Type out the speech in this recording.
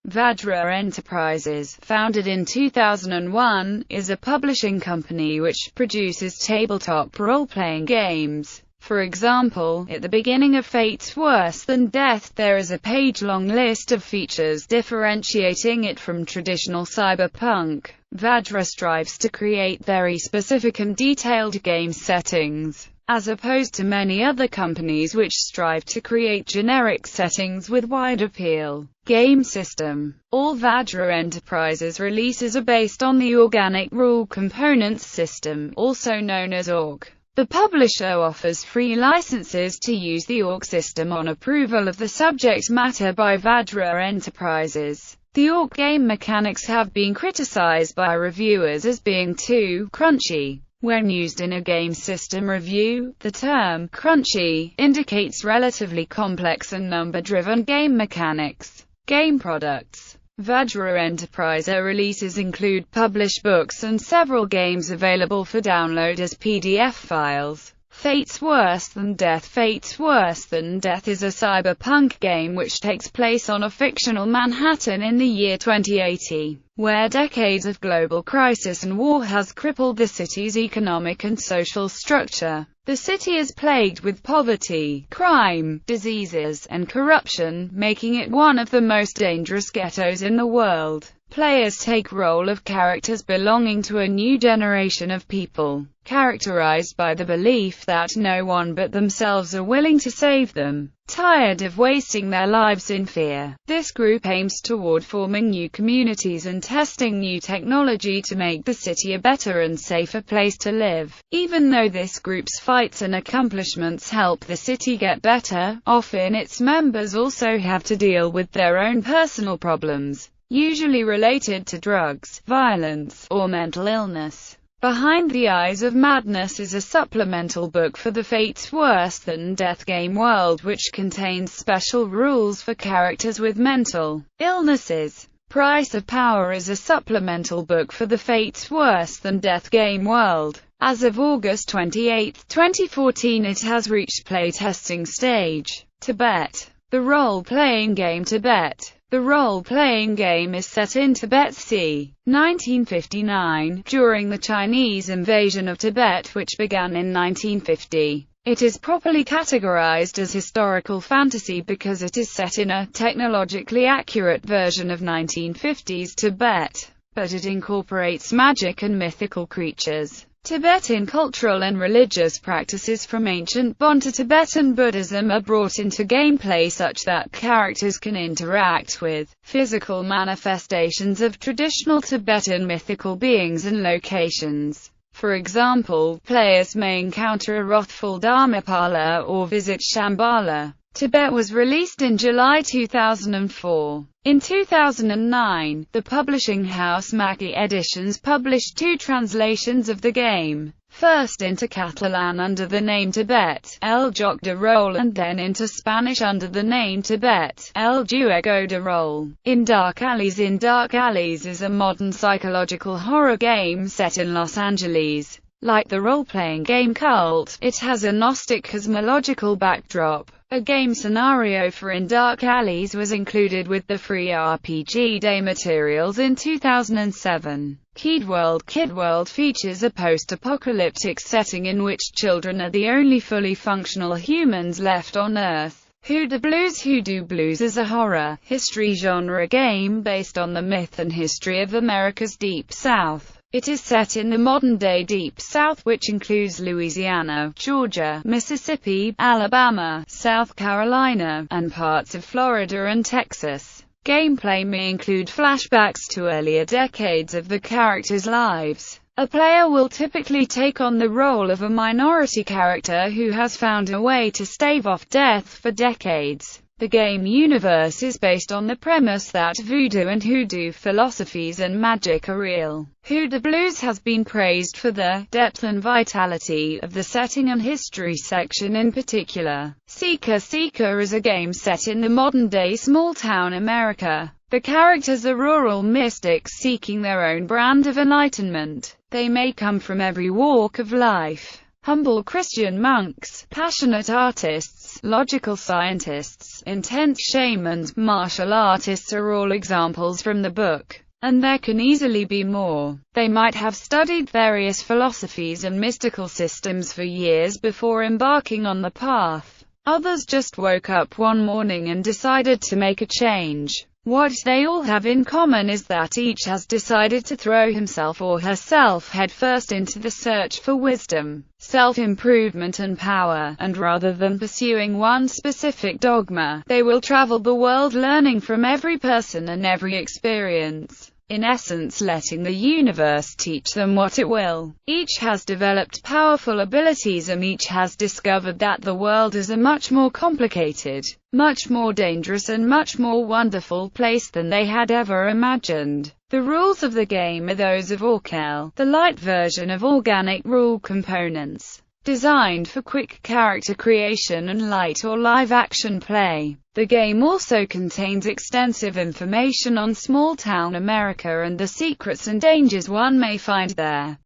Vajra Enterprises, founded in 2001, is a publishing company which produces tabletop role-playing games. For example, at the beginning of Fate's Worse Than Death, there is a page-long list of features differentiating it from traditional cyberpunk. Vajra strives to create very specific and detailed game settings, as opposed to many other companies which strive to create generic settings with wide appeal. Game system. All Vajra Enterprises releases are based on the Organic Rule Components system, also known as ORC. The publisher offers free licenses to use the ORC system on approval of the subject matter by Vajra Enterprises. The ORC game mechanics have been criticized by reviewers as being too crunchy. When used in a game system review, the term crunchy indicates relatively complex and number-driven game mechanics. Game products. Vajra Enterprise releases include published books and several games available for download as PDF files. Fate's Worse Than Death. Fate's Worse Than Death is a cyberpunk game which takes place on a fictional Manhattan in the year 2080, where decades of global crisis and war has crippled the city's economic and social structure. The city is plagued with poverty, crime, diseases, and corruption, making it one of the most dangerous ghettos in the world. Players take role of characters belonging to a new generation of people, characterized by the belief that no one but themselves are willing to save them. Tired of wasting their lives in fear, this group aims toward forming new communities and testing new technology to make the city a better and safer place to live. Even though this group's fights and accomplishments help the city get better, often its members also have to deal with their own personal problems, usually related to drugs, violence, or mental illness. Behind the Eyes of Madness is a supplemental book for the Fate's Worse Than Death game world which contains special rules for characters with mental illnesses. Price of Power is a supplemental book for the Fate's Worse Than Death game world. As of August 28, 2014, it has reached playtesting stage. Tibet. The role-playing game Tibet. The role-playing game is set in Tibet c. 1959, during the Chinese invasion of Tibet which began in 1950. It is properly categorized as historical fantasy because it is set in a technologically accurate version of 1950s Tibet, but it incorporates magic and mythical creatures. Tibetan cultural and religious practices from ancient Bon to Tibetan Buddhism are brought into gameplay such that characters can interact with physical manifestations of traditional Tibetan mythical beings and locations. For example, players may encounter a wrathful Dharmapala or visit Shambhala. Tibet was released in July 2004. In 2009, the publishing house Maki Editions published two translations of the game, first into Catalan under the name Tibet, El Joc de Rol, and then into Spanish under the name Tibet, El Juego de Rol. In Dark Alleys. In Dark Alleys is a modern psychological horror game set in Los Angeles. Like the role-playing game Cult, it has a Gnostic cosmological backdrop. A game scenario for In Dark Alleys was included with the free RPG Day materials in 2007. Kid World features a post-apocalyptic setting in which children are the only fully functional humans left on Earth. Hoodoo Blues. Hoodoo Blues is a horror, history genre game based on the myth and history of America's Deep South. It is set in the modern-day Deep South, which includes Louisiana, Georgia, Mississippi, Alabama, South Carolina, and parts of Florida and Texas. Gameplay may include flashbacks to earlier decades of the characters' lives. A player will typically take on the role of a minority character who has found a way to stave off death for decades. The game universe is based on the premise that voodoo and hoodoo philosophies and magic are real. Hoodoo Blues has been praised for the depth and vitality of the setting and history section in particular. Seeker. Seeker is a game set in the modern-day small-town America. The characters are rural mystics seeking their own brand of enlightenment. They may come from every walk of life. Humble Christian monks, passionate artists, logical scientists, intense shamans, martial artists are all examples from the book. And there can easily be more. They might have studied various philosophies and mystical systems for years before embarking on the path. Others just woke up one morning and decided to make a change. What they all have in common is that each has decided to throw himself or herself headfirst into the search for wisdom, self-improvement and power, and rather than pursuing one specific dogma, they will travel the world learning from every person and every experience. In essence, letting the universe teach them what it will. Each has developed powerful abilities and each has discovered that the world is a much more complicated, much more dangerous and much more wonderful place than they had ever imagined. The rules of the game are those of Orkel, the light version of organic rule components, designed for quick character creation and light or live-action play. The game also contains extensive information on small-town America and the secrets and dangers one may find there.